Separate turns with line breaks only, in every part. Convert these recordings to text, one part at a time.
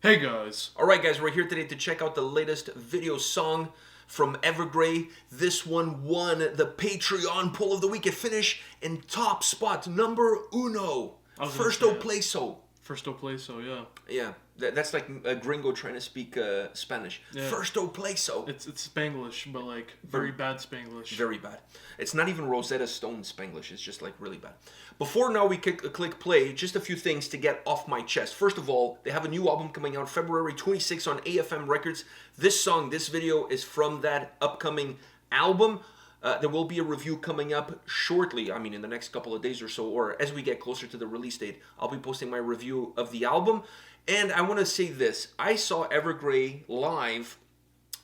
Hey guys.
Alright guys, we're here today to check out the latest video song from Evergrey. This one won the Patreon poll of the week. It finished in top spot, number uno. Firsto plazo.
Firsto plazo, yeah.
Yeah, that's like a gringo trying to speak Spanish. Yeah. Firsto plazo.
It's Spanglish, but like very bad Spanglish.
Very bad. It's not even Rosetta Stone Spanglish. It's just like really bad. Before now we click play, just a few things to get off my chest. First of all, they have a new album coming out February 26th on AFM Records. This song, this video is from that upcoming album. There will be a review coming up shortly, I mean in the next couple of days or so, or as we get closer to the release date, I'll be posting my review of the album. And I want to say this, I saw Evergrey live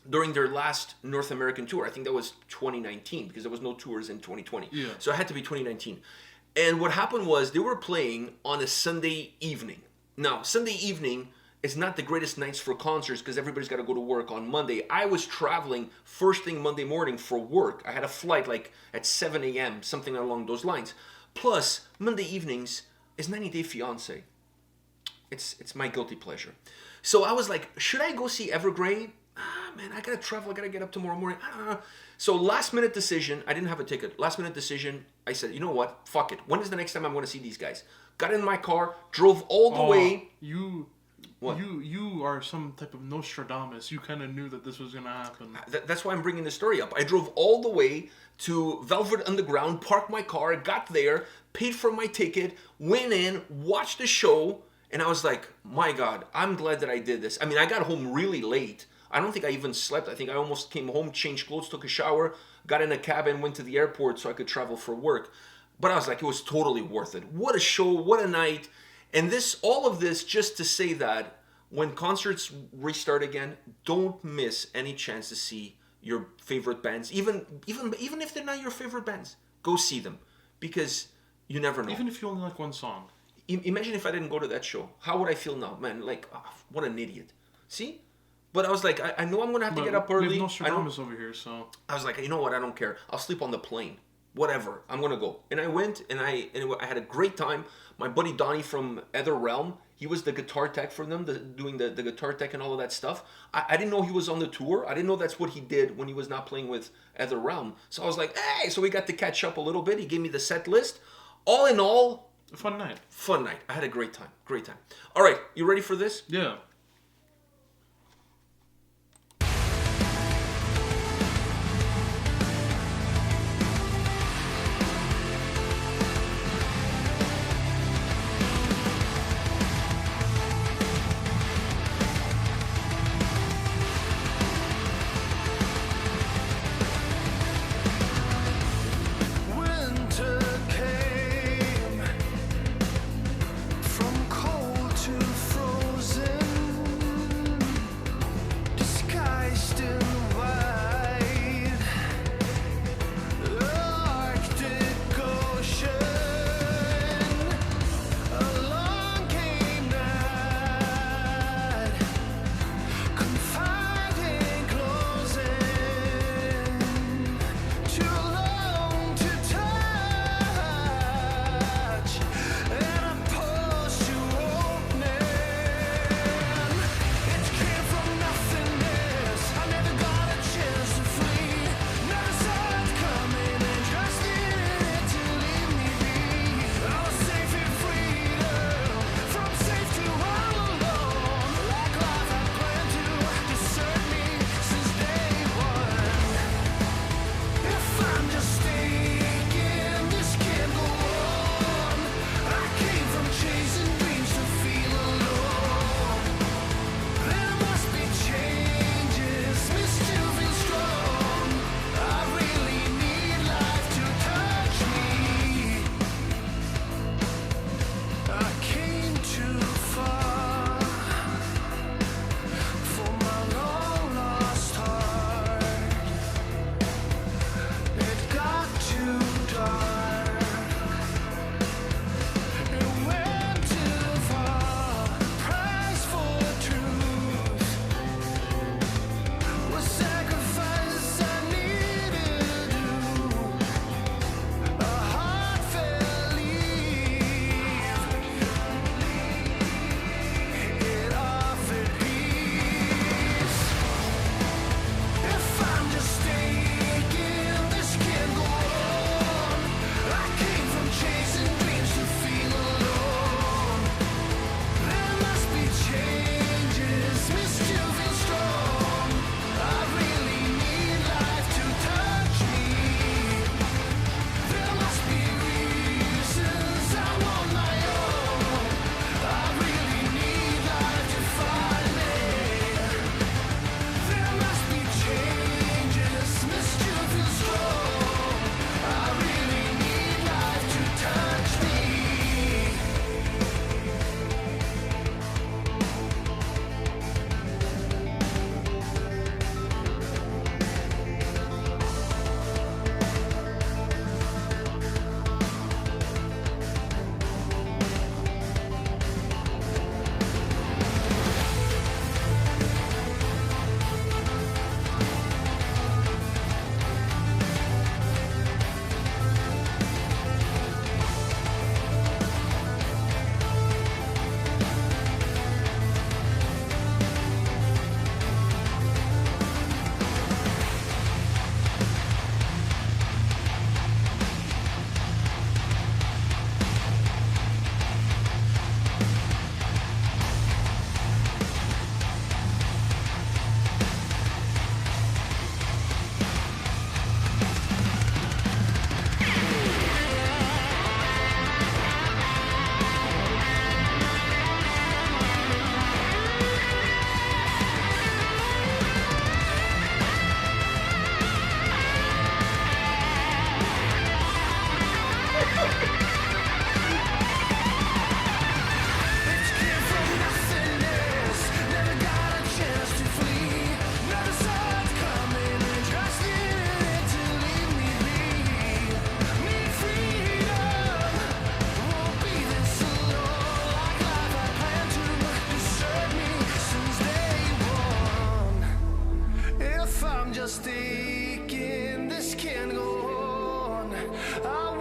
during their last North American tour. I think that was 2019, because there was no tours in 2020.
Yeah.
So it had to be 2019. And what happened was they were playing on a Sunday evening. Now, Sunday evening is not the greatest nights for concerts because everybody's got to go to work on Monday. I was traveling first thing Monday morning for work. I had a flight like at 7 a.m., something along those lines. Plus, Monday evenings is 90 Day Fiancé. It's my guilty pleasure. So I was like, should I go see Evergrey? Man, I gotta travel, I gotta get up tomorrow morning. I don't know. So last minute decision, I didn't have a ticket. Last minute decision, I said, you know what? Fuck it. When is the next time I'm gonna see these guys? Got in my car, drove all the way.
What? You are some type of Nostradamus. You kind of knew that this was going to happen.
That's why I'm bringing the story up. I drove all the way to Velvet Underground, parked my car, got there, paid for my ticket, went in, watched the show, and I was like, my God, I'm glad that I did this. I mean, I got home really late. I don't think I even slept. I think I almost came home, changed clothes, took a shower, got in a cab and went to the airport so I could travel for work. But I was like, it was totally worth it. What a show, what a night. And all of this just to say that when concerts restart again, don't miss any chance to see your favorite bands. Even if they're not your favorite bands, go see them, because you never know.
Even if you only like one song.
Imagine if I didn't go to that show. How would I feel now? Man, like, what an idiot. See? But I was like, I know I'm going to have to get up early.
We have Nostradamus over here, so.
I was like, you know what? I don't care. I'll sleep on the plane. Whatever, I'm gonna go. And I went, and I had a great time. My buddy Donnie from Other Realm, he was the guitar tech for them, doing the guitar tech and all of that stuff. I didn't know he was on the tour. I didn't know that's what he did when he was not playing with Other Realm. So I was like, hey, so we got to catch up a little bit. He gave me the set list. All in all,
a fun night.
Fun night. I had a great time. Great time. All right, you ready for this?
Yeah.
From cold to frozen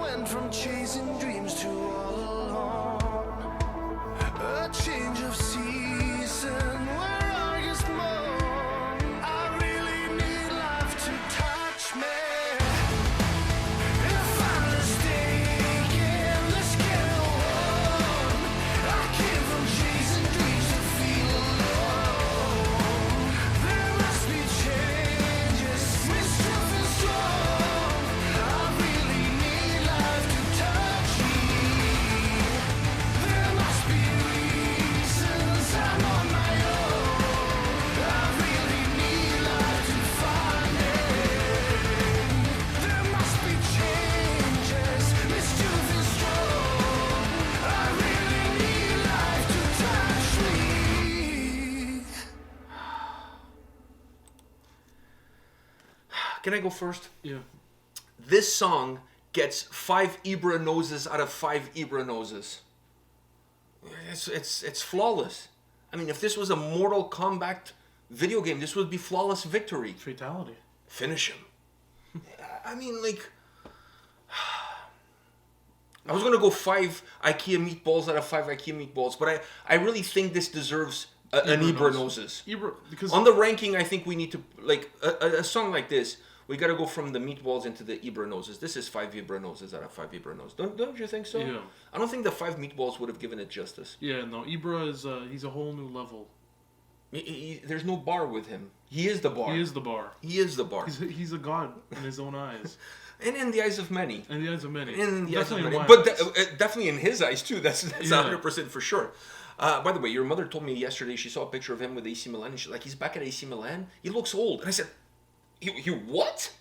went from chasing dreams to all alone. A change of season where August moan. I really need life to touch me. If I'm mistaken, let's get on. I came from chasing dreams to feel alone. There must be changes, mischief is strong. I really need life to touch me. There must be reasons I'm on my own. I really need life to find it. There must be changes, mischief is strong. I really need life to touch me.
Can I go first?
Yeah.
This song gets 5 Ibra noses out of 5 Ibra noses. It's flawless. I mean, if this was a Mortal Kombat video game, this would be flawless victory.
Fatality.
Finish him. I mean, like, I was gonna go 5 IKEA meatballs out of 5 IKEA meatballs, but I really think this deserves an Ibra noses.
Ibra, because
On the ranking, I think we need to, like, a song like this, we gotta go from the meatballs into the Ibra noses. This is 5 Ibra noses out of 5 Ibra noses. Don't you think so?
Yeah.
I don't think the 5 meatballs would have given it justice.
yeah, no, Ibra is he's a whole new level.
There's no bar with him. He is the bar.
He is the bar.
He is the bar.
He's a god in his own eyes,
And in the eyes of many.
and the eyes of many.
In the eyes of
Definitely in
many.
my
But
eyes.
definitely in his eyes, too. That's
Yeah.
100% for sure. By the way, your mother told me yesterday she saw a picture of him with AC Milan, and she's like, he's back at AC Milan? He looks old. And I said, he what?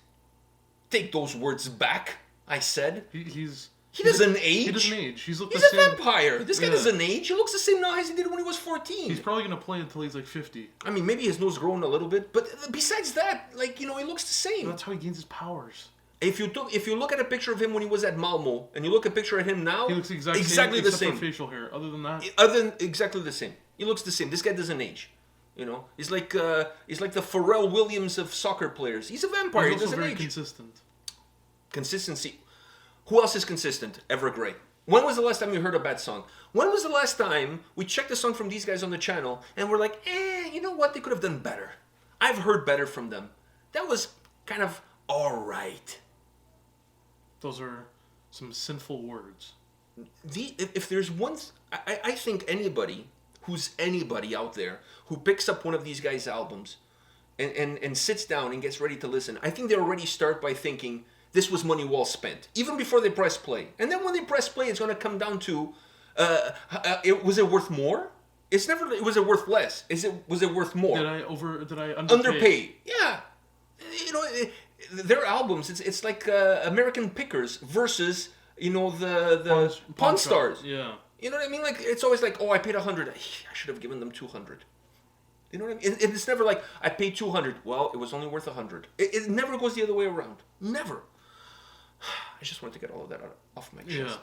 Take those words back, I said.
He
He doesn't age.
He doesn't age. He's
He's
the
a
same.
vampire. This guy
Yeah.
doesn't age. He looks the same now as he did when he was 14.
He's probably gonna play until he's like 50.
I mean, maybe his nose grown a little bit, but besides that, like, you know, he looks the same.
That's how he gains his powers.
If you look at a picture of him when he was at Malmo, and you look at a picture of him now,
He looks exactly
the
except
same.
for facial hair. Other than that,
Other than exactly the same. He looks the same. This guy doesn't age. You know, he's like the Pharrell Williams of soccer players. He's a vampire.
he's
He
also
doesn't
very
age.
consistent.
Consistency. Who else is consistent? Evergrey. When was the last time you heard a bad song? When was the last time we checked a song from these guys on the channel and we're like, you know what? They could have done better. I've heard better from them. That was kind of all right.
Those are some sinful words.
If there's one, I think anybody out there who picks up one of these guys' albums and sits down and gets ready to listen, I think they already start by thinking this was money well spent, even before they press play. And then when they press play, it's going to come down to, was it worth more? It's never, was it worth less? Was it worth more?
Did I underpay?
Underpaid. Yeah. You know, their albums, it's like American Pickers versus, you know, the Pawn Stars.
Yeah.
You know what I mean? Like, it's always like, oh, I paid 100. I should have given them 200. You know what I mean? It's never like, I paid 200. Well, it was only worth 100. It never goes the other way around. Never. I just wanted to get all of that off my chest.
Yeah.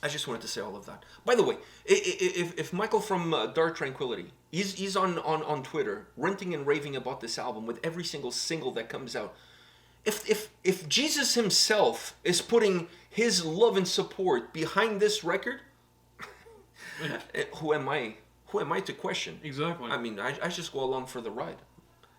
I just wanted to say all of that. By the way, if Michael from Dark Tranquility, he's on Twitter ranting and raving about this album with every single single that comes out. If Jesus himself is putting his love and support behind this record, who am I to question?
Exactly.
I mean, I just go along for the ride.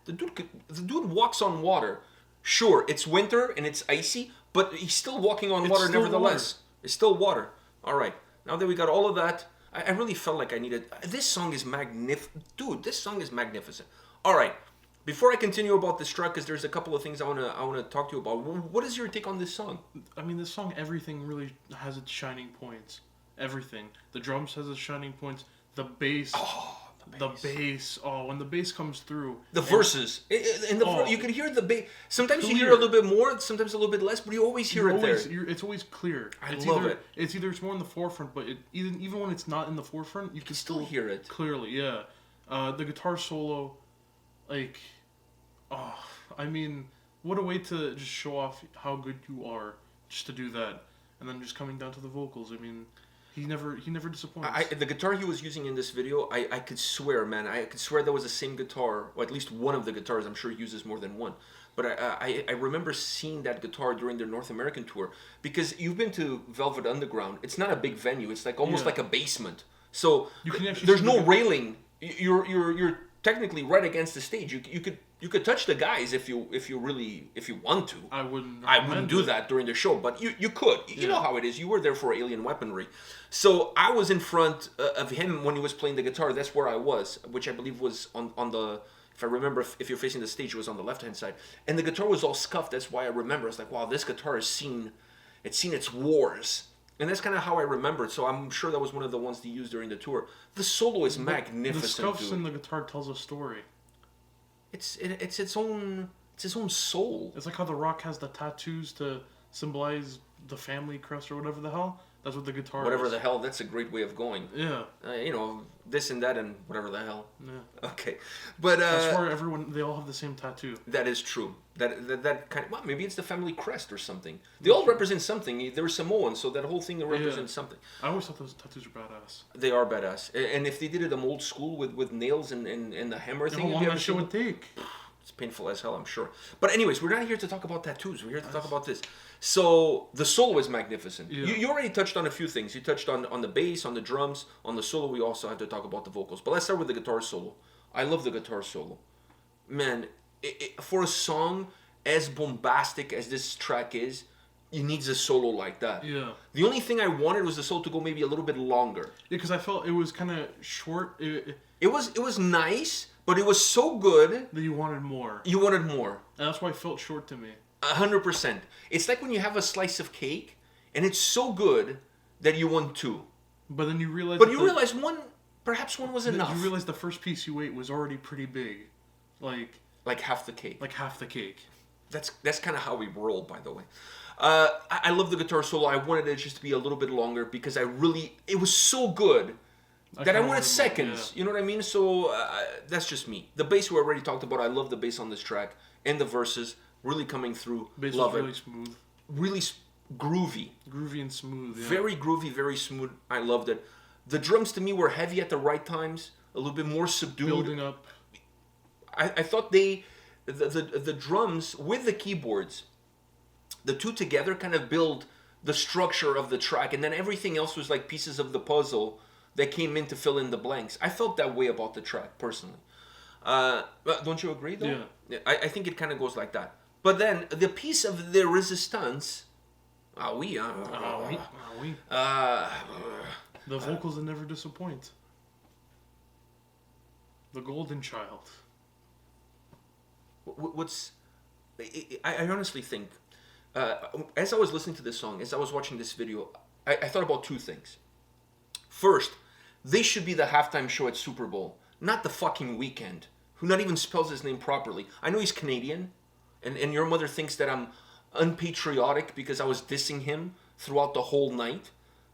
The dude walks on water. Sure, it's winter and it's icy, but he's still walking on water nevertheless. It's still water. All right. Now that we got all of that, I really felt like I needed... This song is magnificent. Dude, this song is magnificent. All right. Before I continue about this track, because there's a couple of things I want to talk to you about. What is your take on this song?
I mean, this song, everything really has its shining points. Everything. The drums has its shining points. The bass.
Oh,
the bass. Oh, when the bass comes through.
The verses. You can hear the bass. Sometimes you hear a little bit more, sometimes a little bit less, but you always hear it there.
It's always clear.
I love it.
It's either it's more in the forefront, but even when it's not in the forefront, you can
still hear it.
Clearly, yeah. The guitar solo, like, I mean, what a way to just show off how good you are, just to do that. And then just coming down to the vocals, I mean... He never disappoints.
The guitar he was using in this video, I could swear, man. I could swear that was the same guitar, or at least one of the guitars. I'm sure he uses more than one. but I remember seeing that guitar during their North American tour, because you've been to Velvet Underground. It's not a big venue. It's like almost
Yeah.
like a basement. So
You can actually
there's
see
no
the-
railing. You're technically right against the stage. You could touch the guys if you want to.
I wouldn't.
I wouldn't
recommend
do
it.
that during the show, but you could. You
Yeah.
know how it is. You were there for Alien Weaponry. So I was in front of him when he was playing the guitar. That's where I was, which I believe was on the, if I remember, if you're facing the stage, it was on the left-hand side. And the guitar was all scuffed. That's why I remember. I was like, wow, this guitar has seen its wars. And that's kind of how I remembered. So I'm sure that was one of the ones they used during the tour. The solo is magnificent,
The scuffs
dude.
in the guitar tells a story.
It's its own soul.
It's like how The Rock has the tattoos to symbolize the family crest or whatever the hell. That's what the guitar
Whatever
is.
the hell, that's a great way of going.
Yeah.
This and that and whatever the hell.
Yeah.
Okay, but
That's where they all have the same tattoo.
that is true. That kind of, well, maybe it's the family crest or something. They all represent something. They're Samoan, so that whole thing represents something.
I always thought those tattoos were badass.
They are badass. And if they did it old school with nails and the hammer
How
thing,
long
have you
that
ever
shit
seen
would take?
It's painful as hell, I'm sure. But anyways, we're not here to talk about tattoos. We're here to talk about this. So the solo is magnificent.
Yeah.
You already touched on a few things. You touched on the bass, on the drums, on the solo. We also had to talk about the vocals. But let's start with the guitar solo. I love the guitar solo. Man, for a song as bombastic as this track is, it needs a solo like that.
Yeah.
The only thing I wanted was the solo to go maybe a little bit longer.
Yeah, because I felt it was kind of short.
It was nice, but it was so good
That you wanted more.
you wanted more.
And that's why it felt short to me.
100%. It's like when you have a slice of cake and it's so good that you want two.
But then you realize.
But you realize perhaps one was
You
enough.
realize the first piece you ate was already pretty big,
Like half the cake.
like half the cake.
That's kind of how we roll, by the way. I love the guitar solo. I wanted it just to be a little bit longer because it was so good that I
kinda
wanted
wanted more,
seconds.
yeah.
You know what I mean? So that's just me. The bass we already talked about. I love the bass on this track and the verses really coming through.
Bass
love
was
it.
really smooth,
Really groovy.
groovy and smooth. Yeah.
Very groovy, very smooth. I loved it. The drums to me were heavy at the right times, a little bit more subdued.
building up.
I thought the drums with the keyboards, the two together kind of build the structure of the track, and then everything else was like pieces of the puzzle that came in to fill in the blanks. I felt that way about the track personally. Don't you agree though?
Yeah.
I think it kind of goes like that. But then the piece of the resistance,
Oui. The vocals that never disappoint. The golden child.
what's I honestly think as I was listening to this song, as I was watching this video, I thought about two things. First, they should be the halftime show at Super Bowl, not the fucking Weeknd, who not even spells his name properly. I know he's Canadian, and your mother thinks that I'm unpatriotic because I was dissing him throughout the whole night.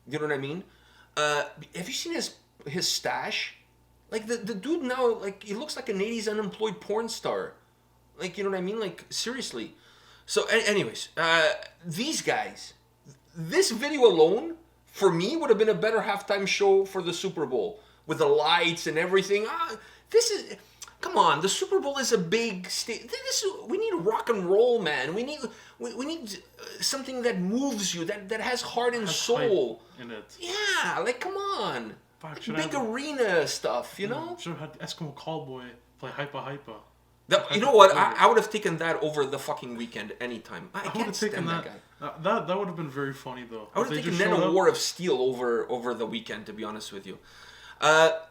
You know what I mean? Have you seen his stash? Like the dude now, like he looks like an 80s unemployed porn star. Like, you know what I mean? Like, seriously. So, anyways, these guys, this video alone, for me, would have been a better halftime show for the Super Bowl. With the lights and everything. Come on, the Super Bowl is a big stage. We need rock and roll, man. We need something that moves you, that has heart and soul.
Hype in it.
Yeah, like, come on.
Fuck, should
Big
I have-
arena stuff, you know?
Should have had Eskimo Callboy play Hypa Hypa.
You know what? I would have taken that over the fucking Weekend anytime. I
I would
can't
have
stand
taken
that
that.
guy.
That would have been very funny though.
I would
If
have
they
taken
just
then
showed
a
up-
War of Steel over the Weekend, to be honest with you.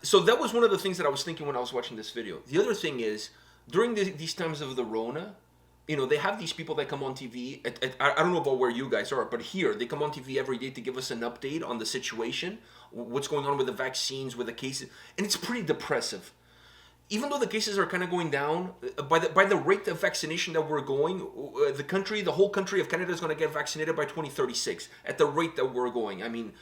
So that was one of the things that I was thinking when I was watching this video. The other thing is, during these times of the Rona, you know, they have these people that come on TV. I don't know about where you guys are, but here, they come on TV every day to give us an update on the situation, what's going on with the vaccines, with the cases, and it's pretty depressive. Even though the cases are kind of going down, by the rate of vaccination that we're going, the whole country of Canada is going to get vaccinated by 2036 at the rate that we're going. I mean,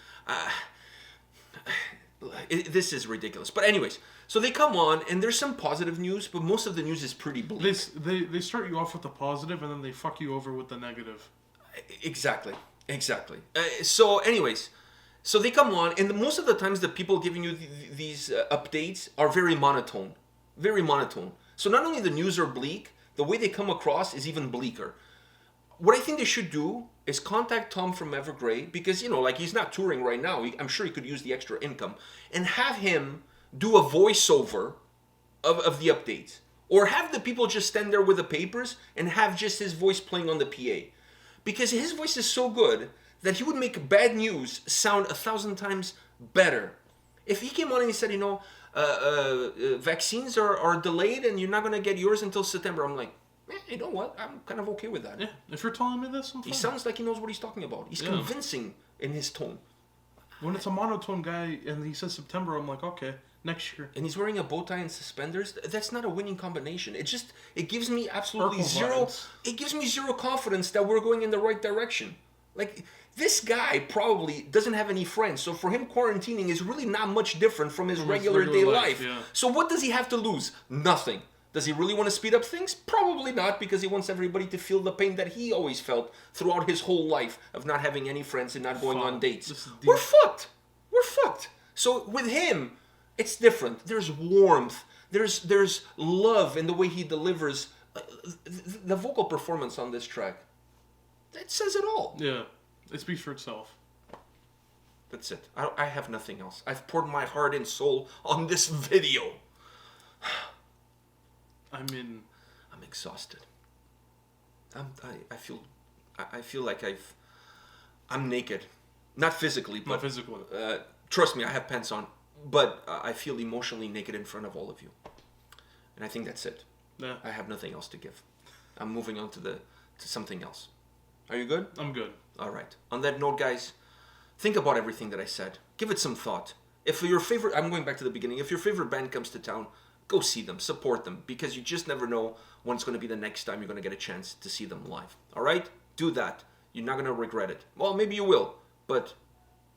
this is ridiculous. But anyways, so they come on, and there's some positive news, but most of the news is pretty bleak.
They start you off with the positive and then they fuck you over with the negative.
Exactly. So anyways, so they come on, and most of the times the people giving you these updates are very monotone. Very monotone. So not only the news are bleak, the way they come across is even bleaker. What I think they should do is contact Tom from Evergrey, because, you know, like, he's not touring right now. I'm sure he could use the extra income, and have him do a voiceover of the updates. Or have the people just stand there with the papers and have just his voice playing on the PA. Because his voice is so good that he would make bad news sound 1,000 times better. If he came on and he said, you know, vaccines are delayed and you're not going to get yours until September, I'm like, you know what? I'm kind of okay with that.
Yeah, if you're telling me this, I'm fine.
He sounds like he knows what he's talking about. He's convincing in his tone.
When it's a monotone guy and he says September, I'm like, okay, next year.
And he's wearing a bow tie and suspenders. That's not a winning combination. It gives me absolutely
Purple
zero.
vibes.
It gives me zero confidence that we're going in the right direction. Like, this guy probably doesn't have any friends, so for him, quarantining is really not much different from his regular day life.
Yeah.
So what does he have to lose? Nothing. Does he really want to speed up things? Probably not, because he wants everybody to feel the pain that he always felt throughout his whole life of not having any friends and not going on dates.
This is deep.
We're fucked. We're fucked. So with him, it's different. There's warmth. There's love in the way he delivers. The vocal performance on this track, that says it all.
Yeah, it speaks for itself.
That's it. I have nothing else. I've poured my heart and soul on this video.
I mean,
I'm exhausted. I feel like I'm naked, not physically, but
not physically.
Trust me, I have pants on, but I feel emotionally naked in front of all of you, and I think that's it.
Yeah,
I have nothing else to give. I'm moving on to something else. Are you good?
I'm good.
All right. On that note, guys, think about everything that I said. Give it some thought. If your favorite, I'm going back to the beginning. If your favorite band comes to town, go see them, support them, because you just never know when it's going to be the next time you're going to get a chance to see them live. All right? Do that. You're not going to regret it. Well, maybe you will, but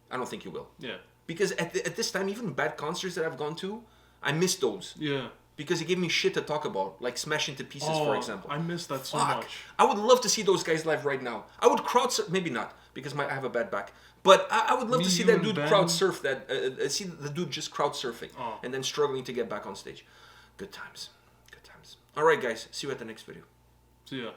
I don't think you will.
Yeah.
Because at this time, even bad concerts that I've gone to, I miss those.
Yeah.
Because it gave me shit to talk about, like Smash Into Pieces, for example.
I miss that so
Fuck.
much.
I would love to see those guys live right now. I would crowd surf, maybe not, because I have a bad back. But I would love
Me,
to see
you,
that
and
dude
Ben.
crowd surf see the dude just crowd surfing
Oh.
and then struggling to get back on stage. Good times. Good times. All right, guys. See you at the next video.
So yeah.